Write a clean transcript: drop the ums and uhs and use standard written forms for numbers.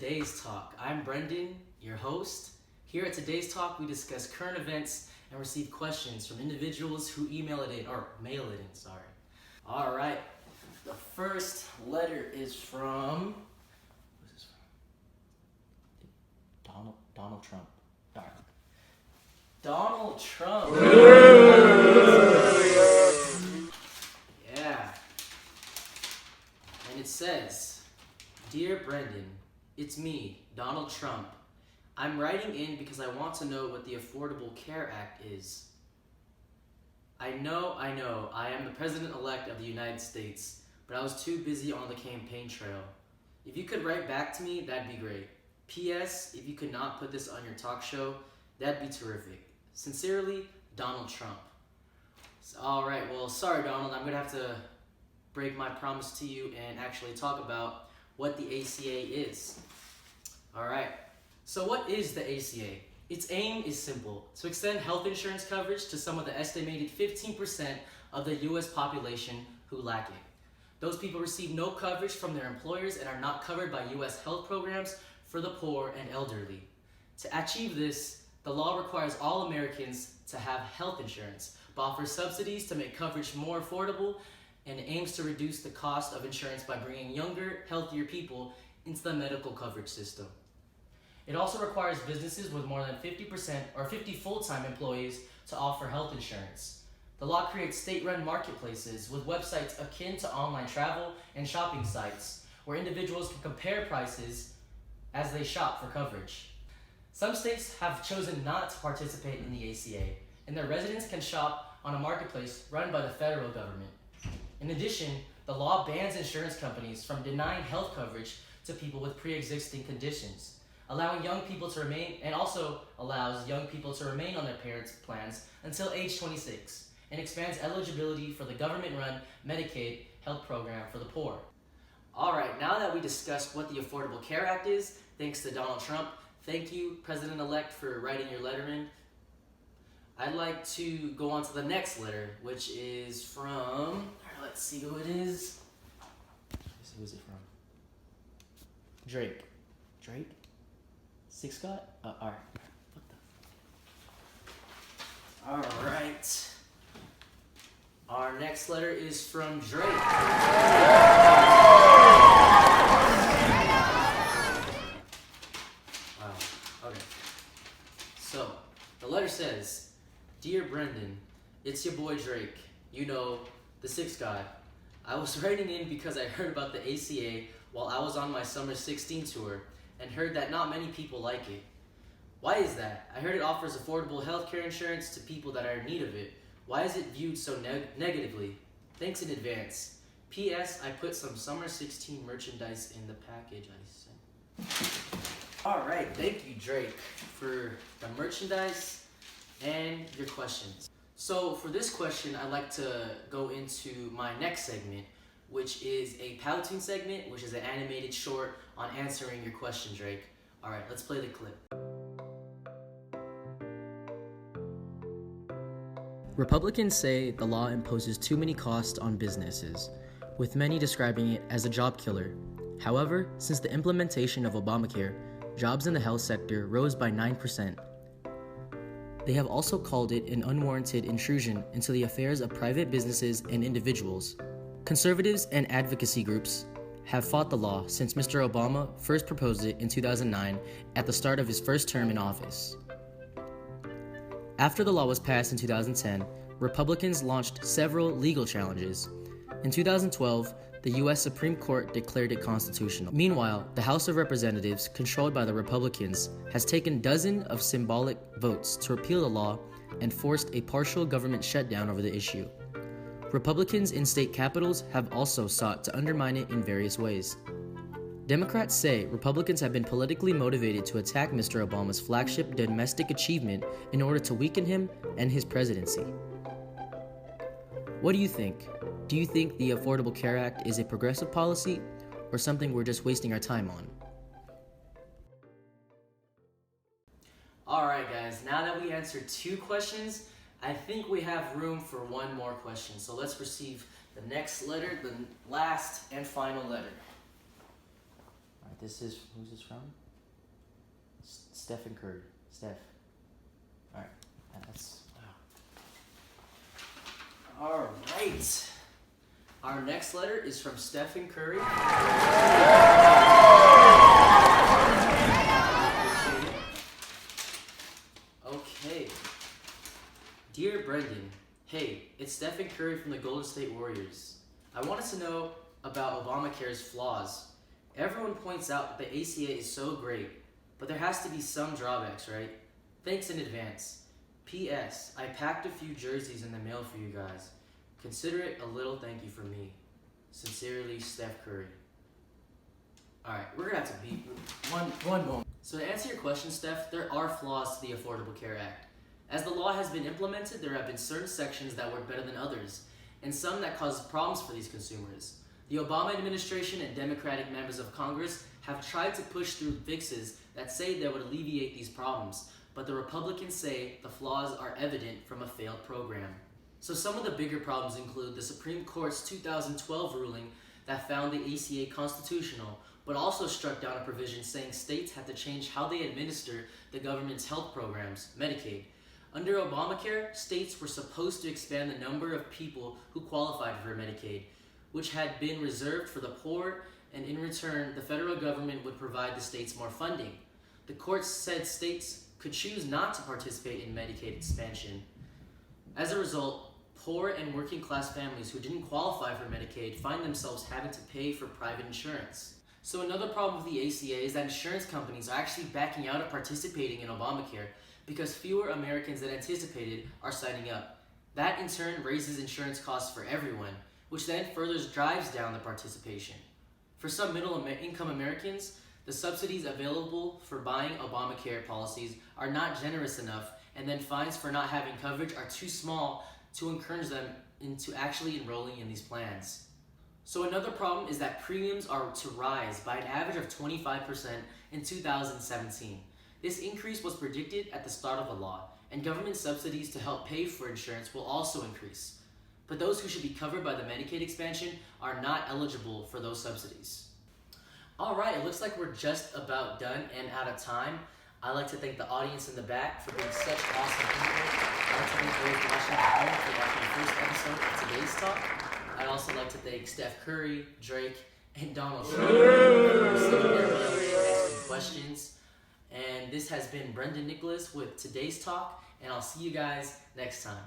Today's Talk. I'm Brendan, your host. Here at Today's Talk, we discuss current events and receive questions from individuals who mail it in. All right, the first letter is from, who's this from? Donald Trump. Darn. Donald Trump. Yeah. And it says, Dear Brendan, it's me, Donald Trump. I'm writing in because I want to know what the Affordable Care Act is. I know, I am the President-elect of the United States, but I was too busy on the campaign trail. If you could write back to me, that'd be great. P.S. If you could not put this on your talk show, that'd be terrific. Sincerely, Donald Trump. Alright, well, sorry Donald, I'm going to have to break my promise to you and actually talk about what the ACA is. Alright, so what is the ACA? Its aim is simple, to extend health insurance coverage to some of the estimated 15% of the U.S. population who lack it. Those people receive no coverage from their employers and are not covered by U.S. health programs for the poor and elderly. To achieve this, the law requires all Americans to have health insurance, but offers subsidies to make coverage more affordable and aims to reduce the cost of insurance by bringing younger, healthier people into the medical coverage system. It also requires businesses with more than 50% or 50 full-time employees to offer health insurance. The law creates state-run marketplaces with websites akin to online travel and shopping sites where individuals can compare prices as they shop for coverage. Some states have chosen not to participate in the ACA, and their residents can shop on a marketplace run by the federal government. In addition, the law bans insurance companies from denying health coverage to people with pre-existing conditions, allowing young people to remain, and also allows young people to remain on their parents' plans until age 26, and expands eligibility for the government-run Medicaid health program for the poor. Alright, now that we discussed what the Affordable Care Act is, thanks to Donald Trump, thank you, President-elect, for writing your letter in. I'd like to go on to the next letter, which is from, let's see who it is. Who is it from? Drake. Drake? Six Scott? Alright. What the? Alright. Our next letter is from Drake. Wow. Okay. So, the letter says, Dear Brendan, it's your boy Drake. You know, the sixth guy. I was writing in because I heard about the ACA while I was on my Summer 16 tour and heard that not many people like it. Why is that? I heard it offers affordable healthcare insurance to people that are in need of it. Why is it viewed so negatively? Thanks in advance. P.S. I put some Summer 16 merchandise in the package I sent. Alright, thank you Drake for the merchandise and your questions. So for this question, I'd like to go into my next segment, which is a Powtoon segment, which is an animated short on answering your question, Drake. Alright, let's play the clip. Republicans say the law imposes too many costs on businesses, with many describing it as a job killer. However, since the implementation of Obamacare, jobs in the health sector rose by 9%. They have also called it an unwarranted intrusion into the affairs of private businesses and individuals. Conservatives and advocacy groups have fought the law since Mr. Obama first proposed it in 2009 at the start of his first term in office. After the law was passed in 2010, Republicans launched several legal challenges. In 2012, the U.S. Supreme Court declared it constitutional. Meanwhile, the House of Representatives, controlled by the Republicans, has taken dozens of symbolic votes to repeal the law and forced a partial government shutdown over the issue. Republicans in state capitals have also sought to undermine it in various ways. Democrats say Republicans have been politically motivated to attack Mr. Obama's flagship domestic achievement in order to weaken him and his presidency. What do you think? Do you think the Affordable Care Act is a progressive policy or something we're just wasting our time on? Alright guys, now that we answered 2 questions, I think we have room for one more question. So let's receive the next letter, the last and final letter. This is, who's this from? Stephen Curry. Steph. Alright. That's, wow. Alright. Our next letter is from Stephen Curry. Okay. Dear Brendan, hey, it's Stephen Curry from the Golden State Warriors. I wanted to know about Obamacare's flaws. Everyone points out that the ACA is so great, but there has to be some drawbacks, right? Thanks in advance. P.S. I packed a few jerseys in the mail for you guys. Consider it a little thank you from me. Sincerely, Steph Curry. Alright, we're gonna have to beat one moment. So to answer your question, Steph, there are flaws to the Affordable Care Act. As the law has been implemented, there have been certain sections that work better than others, and some that cause problems for these consumers. The Obama administration and Democratic members of Congress have tried to push through fixes that say they would alleviate these problems, but the Republicans say the flaws are evident from a failed program. So some of the bigger problems include the Supreme Court's 2012 ruling that found the ACA constitutional, but also struck down a provision saying states had to change how they administer the government's health programs, Medicaid. Under Obamacare, states were supposed to expand the number of people who qualified for Medicaid, which had been reserved for the poor, and in return, the federal government would provide the states more funding. The courts said states could choose not to participate in Medicaid expansion. As a result, poor and working class families who didn't qualify for Medicaid find themselves having to pay for private insurance. So another problem with the ACA is that insurance companies are actually backing out of participating in Obamacare because fewer Americans than anticipated are signing up. That in turn raises insurance costs for everyone, which then further drives down the participation. For some middle-income Americans, the subsidies available for buying Obamacare policies are not generous enough, and then fines for not having coverage are too small to encourage them into actually enrolling in these plans. So another problem is that premiums are to rise by an average of 25% in 2017. This increase was predicted at the start of the law, and government subsidies to help pay for insurance will also increase. But those who should be covered by the Medicaid expansion are not eligible for those subsidies. Alright, it looks like we're just about done and out of time. I'd like to thank the audience in the back for being such awesome people. I'd like to thank those watching at home for watching the first episode of today's talk. I'd also like to thank Steph Curry, Drake, and Donald Trump for sitting there and asking questions. And this has been Brendan Nicholas with today's talk, and I'll see you guys next time.